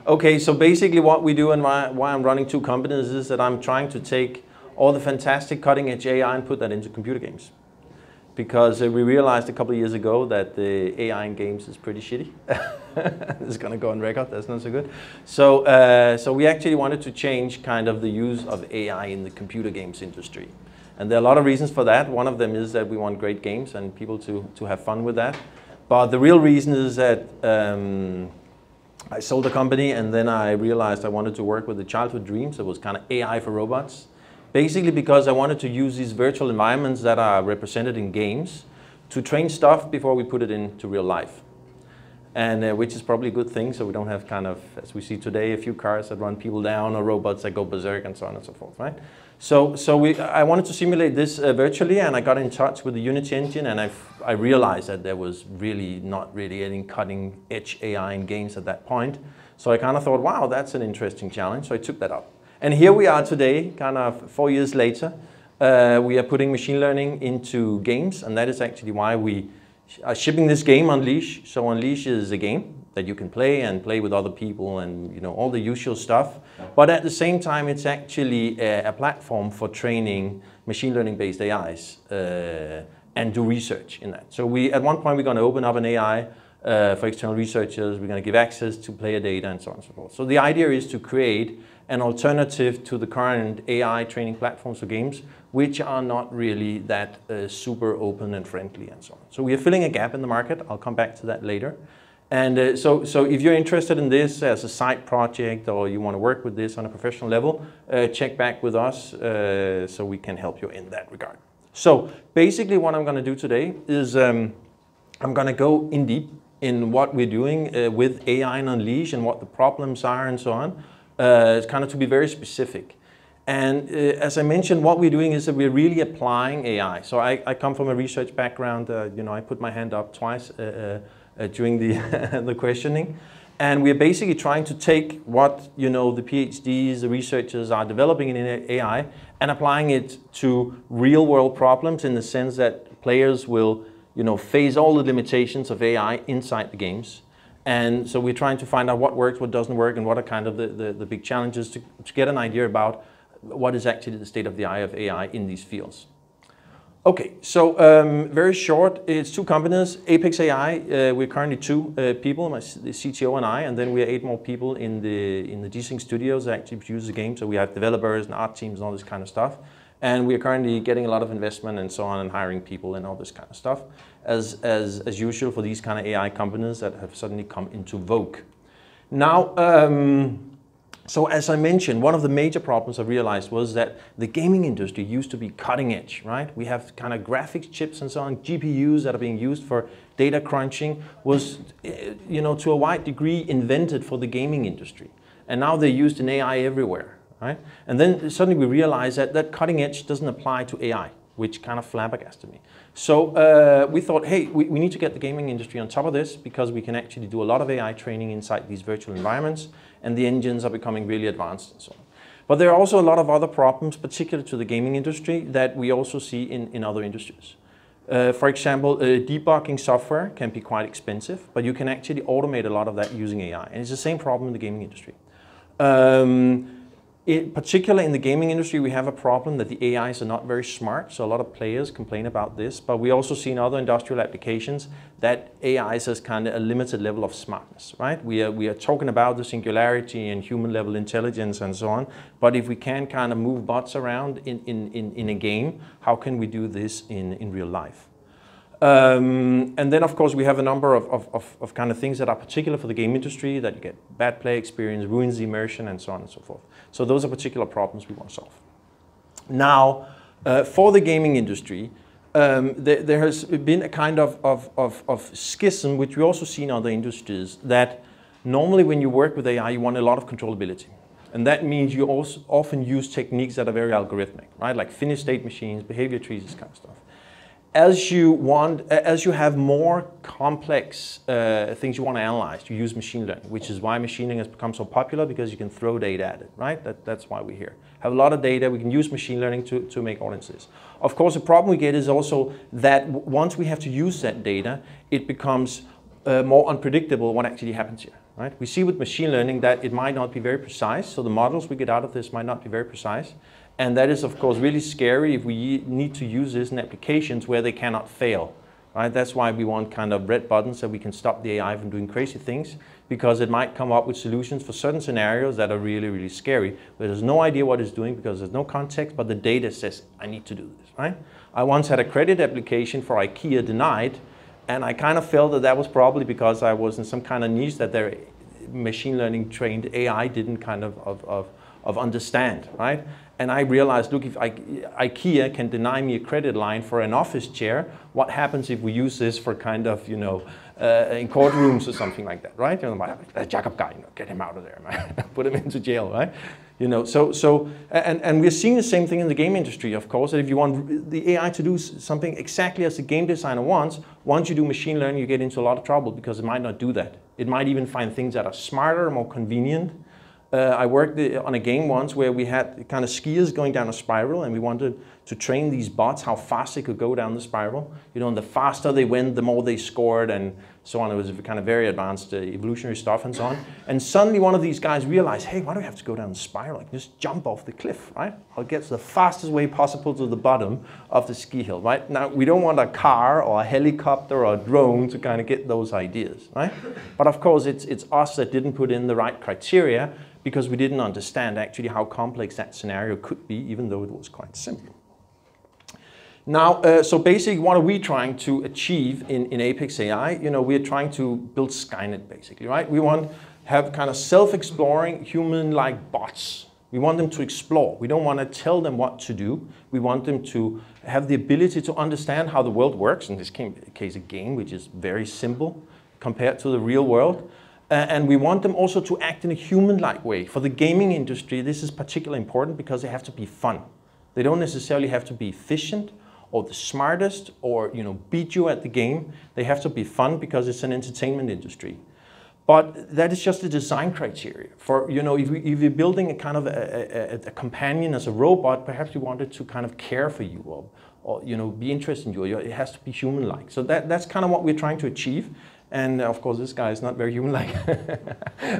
Okay, so basically what we do and why I'm running two companies is that I'm trying to take all the fantastic cutting edge AI and put that into computer games. Because we realized a couple of years ago that the AI in games is pretty shitty. It's going to go on record, that's not so good. So we actually wanted to change kind of the use of AI in the computer games industry. And there are a lot of reasons for that. One of them is that we want great games and people to have fun with that. But the real reason is that I sold the company and then I realized I wanted to work with the childhood dreams. It was kind of AI for robots. Basically because I wanted to use these virtual environments that are represented in games to train stuff before we put it into real life. And which is probably a good thing, so we don't have kind of, as we see today, a few cars that run people down or robots that go berserk and so on and so forth, right? So I wanted to simulate this virtually, and I got in touch with the Unity engine, and I realized that there was really not really any cutting edge AI in games at that point. So I kind of thought, wow, that's an interesting challenge, so I took that up. And here we are today, kind of 4 years later. We are putting machine learning into games, and that is actually why we are shipping this game, Unleash. So Unleash is a game that you can play and play with other people and all the usual stuff. But at the same time, it's actually a platform for training machine learning based AIs and do research in that. So at one point, we're going to open up an AI for external researchers. We're going to give access to player data and so on and so forth. So the idea is to create an alternative to the current AI training platforms for games, which are not really that super open and friendly and so on. So we are filling a gap in the market. I'll come back to that later. And so if you're interested in this as a side project or you want to work with this on a professional level, check back with us so we can help you in that regard. So basically what I'm going to do today is I'm going to go in deep in what we're doing with AI and Unleash and what the problems are and so on. It's kind of to be very specific. And as I mentioned, what we're doing is that we're really applying AI. So I come from a research background. I put my hand up twice during the questioning. And we're basically trying to take what the PhDs, the researchers are developing in AI and applying it to real world problems in the sense that players will face all the limitations of AI inside the games. And so we're trying to find out what works, what doesn't work, and what are kind of the big challenges to get an idea about what is actually the state of the art of AI in these fields. Okay, so very short, it's two companies, Apex AI, we're currently two people, the CTO and I, and then we are 8 more people in the G-Sync studios that actually produce the game. So we have developers and art teams and all this kind of stuff. And we are currently getting a lot of investment and so on and hiring people and all this kind of stuff as usual for these kind of AI companies that have suddenly come into vogue. Now, so as I mentioned, one of the major problems I realized was that the gaming industry used to be cutting edge, right? We have kind of graphics chips and so on, GPUs that are being used for data crunching was, to a wide degree invented for the gaming industry. And now they're used in AI everywhere. Right? And then suddenly we realized that that cutting edge doesn't apply to AI, which kind of flabbergasted me. So we thought, hey, we need to get the gaming industry on top of this because we can actually do a lot of AI training inside these virtual environments and the engines are becoming really advanced and so on. But there are also a lot of other problems, particular to the gaming industry, that we also see in other industries. For example, debugging software can be quite expensive, but you can actually automate a lot of that using AI. And it's the same problem in the gaming industry. Particularly in the gaming industry, we have a problem that the AIs are not very smart, so a lot of players complain about this, but we also see in other industrial applications that AIs has kind of a limited level of smartness, right? We are talking about the singularity and human level intelligence and so on, but if we can kind of move bots around in a game, how can we do this in real life? And then, of course, we have a number of kind of things that are particular for the game industry, that you get bad play experience, ruins the immersion, and so on and so forth. So those are particular problems we want to solve. Now, for the gaming industry, there has been a kind of schism, which we also see in other industries, that normally when you work with AI, you want a lot of controllability. And that means you also often use techniques that are very algorithmic, right? Like finished state machines, behavior trees, this kind of stuff. As you have more complex things you want to analyze, you use machine learning, which is why machine learning has become so popular, because you can throw data at it, right? That's why we're here. Have a lot of data, we can use machine learning to make audiences. Of course, the problem we get is also that once we have to use that data, it becomes more unpredictable what actually happens here, right? We see with machine learning that it might not be very precise, so the models we get out of this might not be very precise. And that is, of course, really scary if we need to use this in applications where they cannot fail, right? That's why we want kind of red buttons so we can stop the AI from doing crazy things, because it might come up with solutions for certain scenarios that are really, really scary, where there's no idea what it's doing because there's no context, but the data says, I need to do this, right? I once had a credit application for IKEA denied, and I kind of felt that that was probably because I was in some kind of niche that their machine learning trained AI didn't kind of understand, right? And I realized, look, if IKEA can deny me a credit line for an office chair, what happens if we use this for kind of, you know, in courtrooms or something like that, right? You know, that Jakob guy, you know, get him out of there, man. Put him into jail, right? You know, and we're seeing the same thing in the game industry, of course, that if you want the AI to do something exactly as the game designer wants, once you do machine learning, you get into a lot of trouble because it might not do that. It might even find things that are smarter, more convenient. I worked on a game once where we had kind of skiers going down a spiral, and we wanted to train these bots how fast they could go down the spiral. You know, and the faster they went, the more they scored, and so on. It was kind of very advanced evolutionary stuff and so on. And suddenly one of these guys realized, hey, why do we have to go down the spiral? I can just jump off the cliff, right? I'll get the fastest way possible to the bottom of the ski hill, right? Now, we don't want a car or a helicopter or a drone to kind of get those ideas, right? But of course, it's us that didn't put in the right criteria, because we didn't understand actually how complex that scenario could be, even though it was quite simple. Now, so basically, what are we trying to achieve in Apex AI? You know, we're trying to build Skynet, basically, right? We want to have kind of self-exploring, human-like bots. We want them to explore. We don't want to tell them what to do. We want them to have the ability to understand how the world works, in this case, a game, which is very simple compared to the real world. And we want them also to act in a human-like way. For the gaming industry, this is particularly important because they have to be fun. They don't necessarily have to be efficient or the smartest or, you know, beat you at the game. They have to be fun because it's an entertainment industry. But that is just a design criteria. For, you know, if you're building a kind of a companion as a robot, perhaps you want it to kind of care for you or you know, be interested in you. It has to be human-like. So that's kind of what we're trying to achieve. And of course, this guy is not very human-like.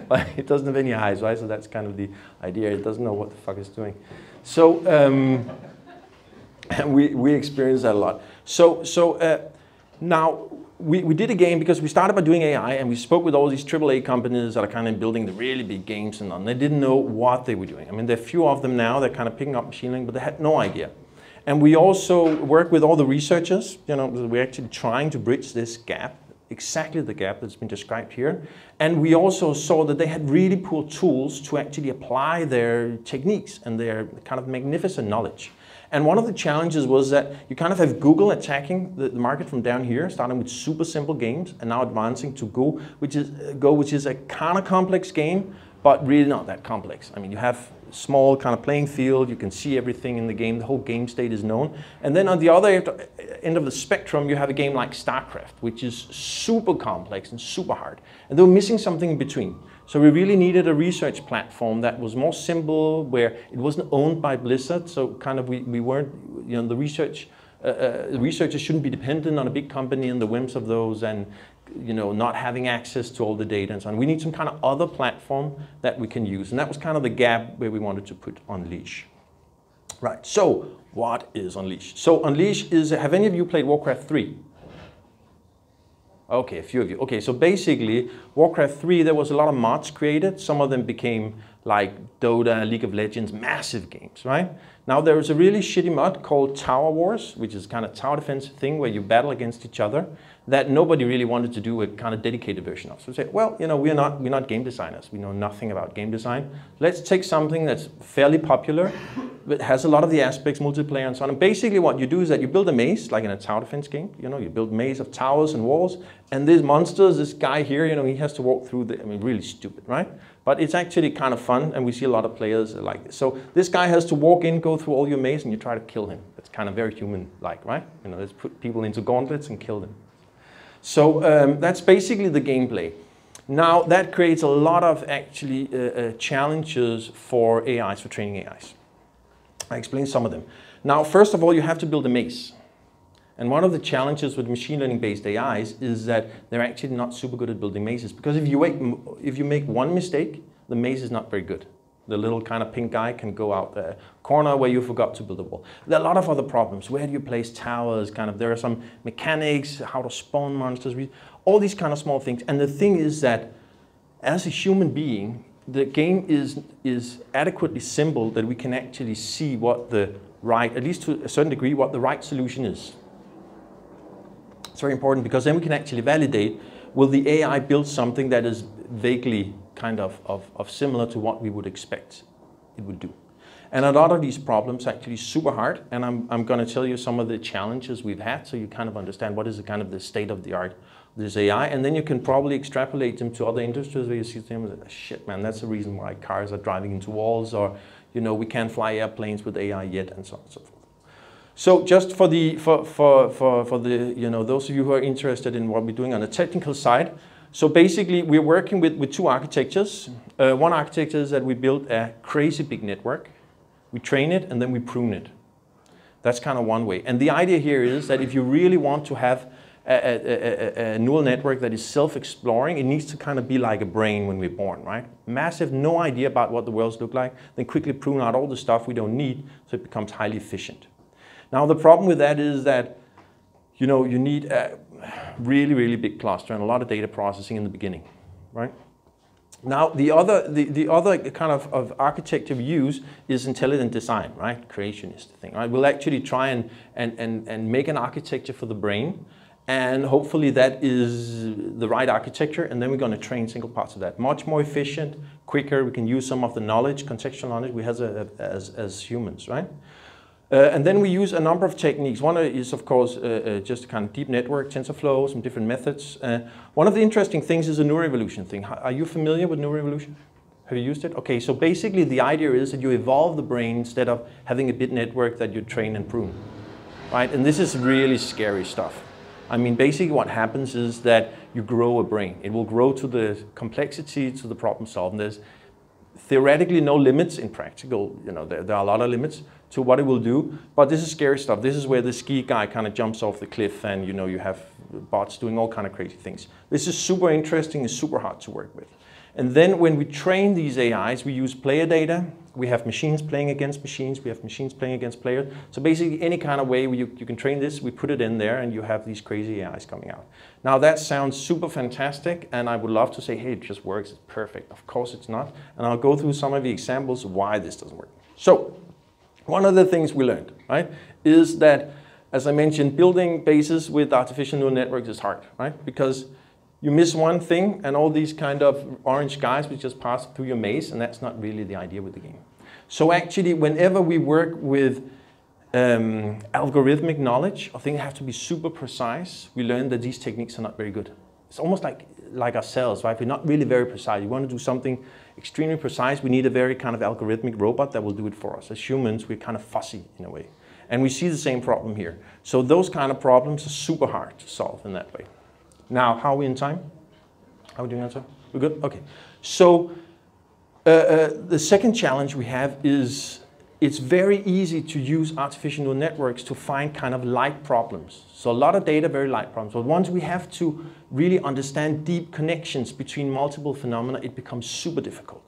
But it doesn't have any eyes, right? So that's kind of the idea. It doesn't know what the fuck it's doing. So we experience that a lot. So now we did a game because we started by doing AI, and we spoke with all these AAA companies that are kind of building the really big games, and they didn't know what they were doing. I mean, there are a few of them now. They're kind of picking up machine learning, but they had no idea. And we also work with all the researchers. You know, we're actually trying to bridge this gap. Exactly the gap that's been described here. And we also saw that they had really poor tools to actually apply their techniques and their kind of magnificent knowledge. And one of the challenges was that you kind of have Google attacking the market from down here, starting with super simple games and now advancing to Go, which is a kind of complex game, but really not that complex. I mean, you have small kind of playing field, you can see everything in the game, the whole game state is known. And then on the other end of the spectrum, you have a game like StarCraft, which is super complex and super hard. And they were missing something in between. So we really needed a research platform that was more simple, where it wasn't owned by Blizzard, so kind of we weren't, you know, the researchers shouldn't be dependent on a big company and the whims of those, and you know, not having access to all the data and so on. We need some kind of other platform that we can use. And that was kind of the gap where we wanted to put Unleash. Right, so what is Unleash? So Unleash is, have any of you played Warcraft 3? Okay, a few of you. Okay, so basically, Warcraft 3, there was a lot of mods created. Some of them became like Dota, League of Legends, massive games, right? Now there is a really shitty mod called Tower Wars, which is kind of tower defense thing where you battle against each other, that nobody really wanted to do a kind of dedicated version of. So we say, well, you know, we're not game designers. We know nothing about game design. Let's take something that's fairly popular, but has a lot of the aspects, multiplayer and so on. And basically what you do is that you build a maze, like in a tower defense game. You know, you build a maze of towers and walls, and these monsters, this guy here, you know, he has to walk through the, I mean, really stupid, right? But it's actually kind of fun, and we see a lot of players like this. So this guy has to walk in, go through all your maze, and you try to kill him. It's kind of very human-like, right? You know, let's put people into gauntlets and kill them. So that's basically the gameplay. Now that creates a lot of actually challenges for AIs, for training AIs. I explained some of them. Now, first of all, you have to build a maze. And one of the challenges with machine learning based AIs is that they're actually not super good at building mazes, because if you make one mistake, the maze is not very good. The little kind of pink guy can go out the corner where you forgot to build a wall. There are a lot of other problems. Where do you place towers? There are some mechanics, how to spawn monsters, all these kind of small things. And the thing is that as a human being, the game is adequately simple that we can actually see what the right, at least to a certain degree, what the right solution is. It's very important, because then we can actually validate, will the AI build something that is vaguely kind of similar to what we would expect it would do. And a lot of these problems are actually super hard, and I'm going to tell you some of the challenges we've had, so you kind of understand what is the kind of the state of the art of this AI, and then you can probably extrapolate them to other industries where you see them and say, shit man, that's the reason why cars are driving into walls, or we can't fly airplanes with AI yet, and so on and so forth. So just for the those of you who are interested in what we're doing on the technical side, so basically we're working with two architectures. One architecture is that we build a crazy big network, we train it, and then we prune it. That's kind of one way. And the idea here is that if you really want to have a neural network that is self-exploring, it needs to kind of be like a brain when we're born, right? Massive, no idea about what the worlds look like, then quickly prune out all the stuff we don't need so it becomes highly efficient. Now the problem with that is that you need a really, really big cluster and a lot of data processing in the beginning, right? Now the other kind of architecture we use is intelligent design, right? Creationist thing, right? We'll actually try and make an architecture for the brain, and hopefully that is the right architecture, and then we're going to train single parts of that. Much more efficient, quicker, we can use some of the knowledge, contextual knowledge we have as humans, right? And then we use a number of techniques. One is, of course, just a kind of deep network, TensorFlow, some different methods. One of the interesting things is a neural evolution thing. Are you familiar with neural evolution? Have you used it? Okay, so basically the idea is that you evolve the brain instead of having a bit network that you train and prune, right? And this is really scary stuff. I mean, basically what happens is that you grow a brain. It will grow to the complexity, to the problem solving. There's theoretically no limits. In practical, there are a lot of limits to what it will do, but this is scary stuff. This is where the ski guy kind of jumps off the cliff, and you have bots doing all kind of crazy things. This is super interesting, it's super hard to work with. And then when we train these AIs, we use player data. We have machines playing against machines, we have machines playing against players. So basically any kind of way you can train this, we put it in there and you have these crazy AIs coming out. Now that sounds super fantastic, and I would love to say, hey, it just works, it's perfect. Of course it's not. And I'll go through some of the examples of why this doesn't work. So one of the things we learned, right, is that, as I mentioned, building bases with artificial neural networks is hard, right? Because you miss one thing and all these kind of orange guys will just pass through your maze, and that's not really the idea with the game. So actually, whenever we work with algorithmic knowledge, or things have to be super precise, we learn that these techniques are not very good. It's almost like ourselves, right? We're not really very precise. We want to do something extremely precise. We need a very kind of algorithmic robot that will do it for us. As humans, we're kind of fussy in a way. And we see the same problem here. So those kind of problems are super hard to solve in that way. Now, how are we in time? How are we doing on time? We're good? Okay. So the second challenge we have is it's very easy to use artificial neural networks to find kind of light problems. So a lot of data, very light problems. But once we have to really understand deep connections between multiple phenomena, it becomes super difficult.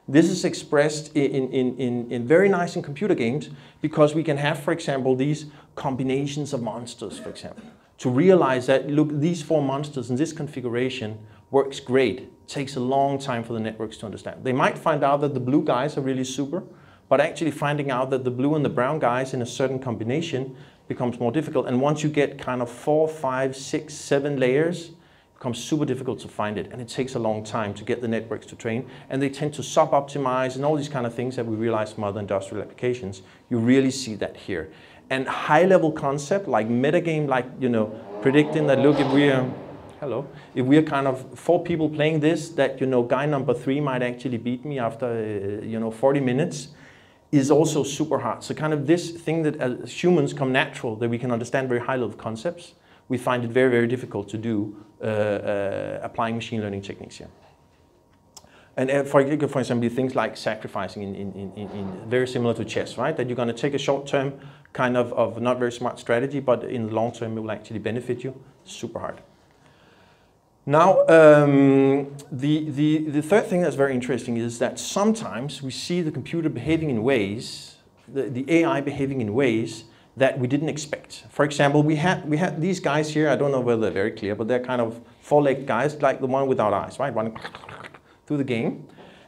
This is expressed in very nice in computer games, because we can have, for example, these combinations of monsters, for example. To realize that, look, these four monsters in this configuration works great. It takes a long time for the networks to understand. They might find out that the blue guys are really super, but actually finding out that the blue and the brown guys in a certain combination becomes more difficult. And once you get kind of 4, 5, 6, 7 layers, it becomes super difficult to find it. And it takes a long time to get the networks to train. And they tend to sub-optimize and all these kind of things that we realize from other industrial applications. You really see that here. And high-level concept like metagame, like predicting that, look, if we're kind of 4 people playing this, that guy number 3 might actually beat me after 40 minutes, is also super hard. So kind of this thing that as humans come natural, that we can understand very high-level concepts, we find it very, very difficult to do applying machine learning techniques here. And for example, things like sacrificing in very similar to chess, right? That you're going to take a short-term kind of not very smart strategy, but in the long term it will actually benefit you. Super hard. Now, the third thing that's very interesting is that sometimes we see the computer behaving in ways, the AI behaving in ways that we didn't expect. For example, we had these guys here. I don't know whether they're very clear, but they're kind of four-legged guys, like the one without eyes, right? Running through the game.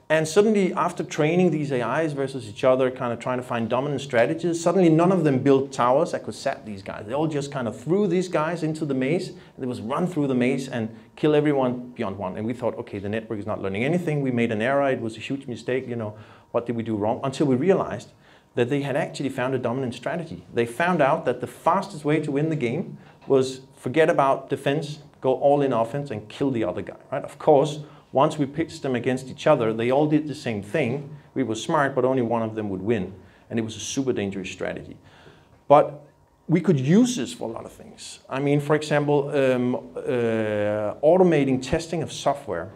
And suddenly, after training these AIs versus each other, kind of trying to find dominant strategies, suddenly none of them built towers that could sap these guys. They all just kind of threw these guys into the maze, and they was run through the maze and kill everyone beyond one. And we thought, okay, the network is not learning anything. We made an error. It was a huge mistake. You know, what did we do wrong? Until we realized that they had actually found a dominant strategy. They found out that the fastest way to win the game was forget about defense, go all in offense, and kill the other guy, right? Of course, once we pitched them against each other, they all did the same thing. We were smart, but only one of them would win. And it was a super dangerous strategy. But we could use this for a lot of things. I mean, for example, automating testing of software.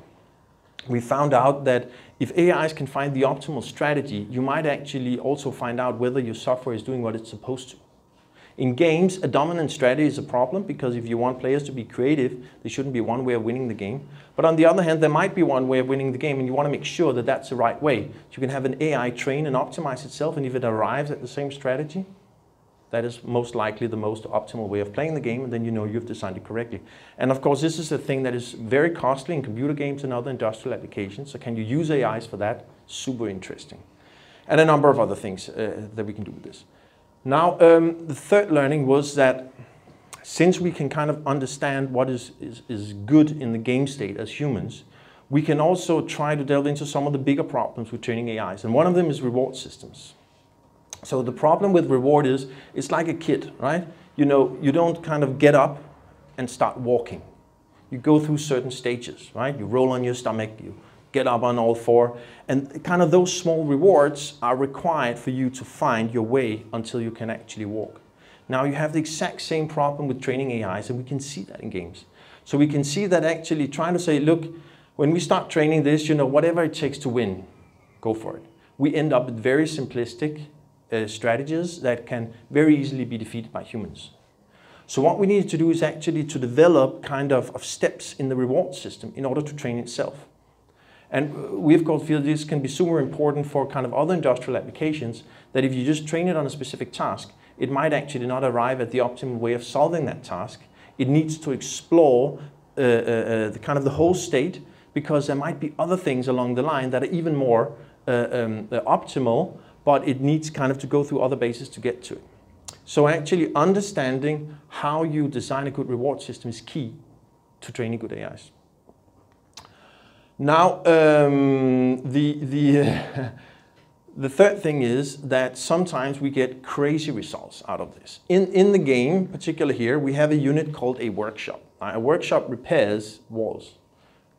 We found out that if AIs can find the optimal strategy, you might actually also find out whether your software is doing what it's supposed to. In games, a dominant strategy is a problem because if you want players to be creative, there shouldn't be one way of winning the game. But on the other hand, there might be one way of winning the game and you want to make sure that that's the right way. So you can have an AI train and optimize itself, and if it arrives at the same strategy, that is most likely the most optimal way of playing the game, and then you know you've designed it correctly. And of course, this is a thing that is very costly in computer games and other industrial applications. So can you use AIs for that? Super interesting. And a number of other things that we can do with this. Now, the third learning was that since we can kind of understand what is good in the game state as humans, we can also try to delve into some of the bigger problems with training AIs. And one of them is reward systems. So the problem with reward is, it's like a kid, right? You know, you don't kind of get up and start walking. You go through certain stages, right? You roll on your stomach, you get up on all four, and kind of those small rewards are required for you to find your way until you can actually walk. Now you have the exact same problem with training AIs, and we can see that in games. So we can see that actually trying to say, look, when we start training this, you know, whatever it takes to win, go for it. We end up with very simplistic strategies that can very easily be defeated by humans. So what we need to do is actually to develop kind of steps in the reward system in order to train itself. And we of course feel this can be super important for kind of other industrial applications, that if you just train it on a specific task, it might actually not arrive at the optimal way of solving that task. It needs to explore the kind of the whole state, because there might be other things along the line that are even more optimal, but it needs kind of to go through other bases to get to it. So actually understanding how you design a good reward system is key to training good AIs. Now, the third thing is that sometimes we get crazy results out of this. In the game, particularly here, we have a unit called a workshop. A workshop repairs walls.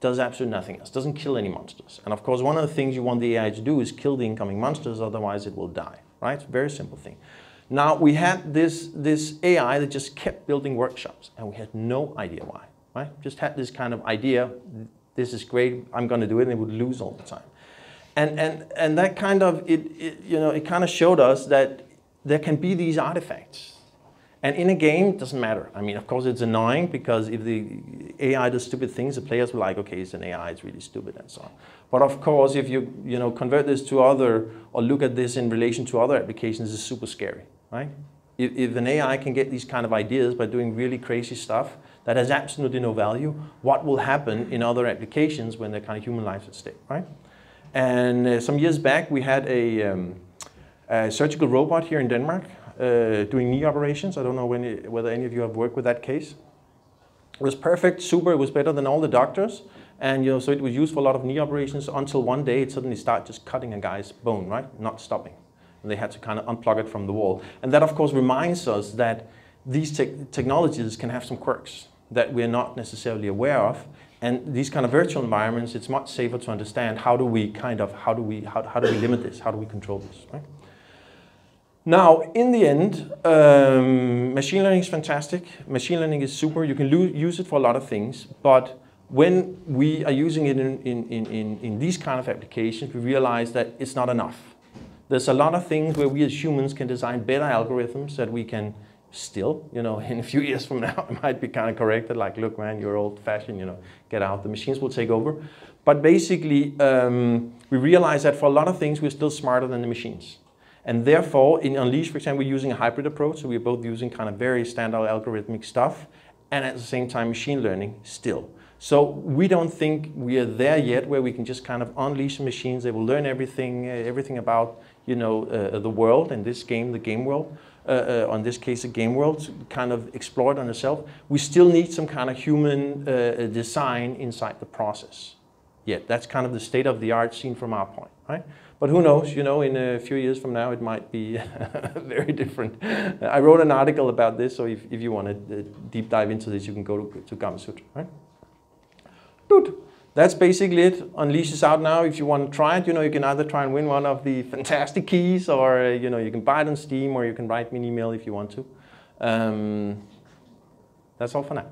Does absolutely nothing else, doesn't kill any monsters. And of course, one of the things you want the AI to do is kill the incoming monsters, otherwise it will die, right? Very simple thing. Now, we had this AI that just kept building workshops, and we had no idea why, right? Just had this kind of idea, this is great, I'm going to do it, and it would lose all the time. And that kind of, it kind of showed us that there can be these artifacts. And in a game, it doesn't matter. I mean, of course, it's annoying because if the AI does stupid things, the players will like, okay, it's an AI, it's really stupid and so on. But of course, if you convert this to other, or look at this in relation to other applications, it's super scary, right? If an AI can get these kind of ideas by doing really crazy stuff that has absolutely no value, what will happen in other applications when there are kind of human lives at stake, right? And some years back, we had a surgical robot here in Denmark doing knee operations. I don't know whether any of you have worked with that case. It was perfect, super, it was better than all the doctors. And so it was used for a lot of knee operations until one day it suddenly started just cutting a guy's bone, right? Not stopping. And they had to kind of unplug it from the wall. And that of course reminds us that these technologies can have some quirks that we're not necessarily aware of. And these kind of virtual environments, it's much safer to understand how do we limit this? How do we control this, right? Now, in the end, machine learning is fantastic. Machine learning is super. You can use it for a lot of things. But when we are using it in these kind of applications, we realize that it's not enough. There's a lot of things where we as humans can design better algorithms that we can still, in a few years from now, it might be kind of corrected, like, look, man, you're old-fashioned, get out, the machines will take over. But basically, we realize that for a lot of things, we're still smarter than the machines. And therefore, in Unleash, for example, we're using a hybrid approach, so we're both using kind of very standard algorithmic stuff, and at the same time, machine learning still. So we don't think we are there yet where we can just kind of unleash the machines. They will learn everything about, the world, in this game, the game world. On this case, the game world, kind of explore it on itself. We still need some kind of human design inside the process. Yeah, that's kind of the state of the art seen from our point, right? But who knows, in a few years from now, it might be very different. I wrote an article about this, so if you want to deep dive into this, you can go to Gamsut, right? Good. That's basically it. Unleash is out now. If you want to try it, you can either try and win one of the fantastic keys, or you can buy it on Steam, or you can write me an email if you want to. That's all for now.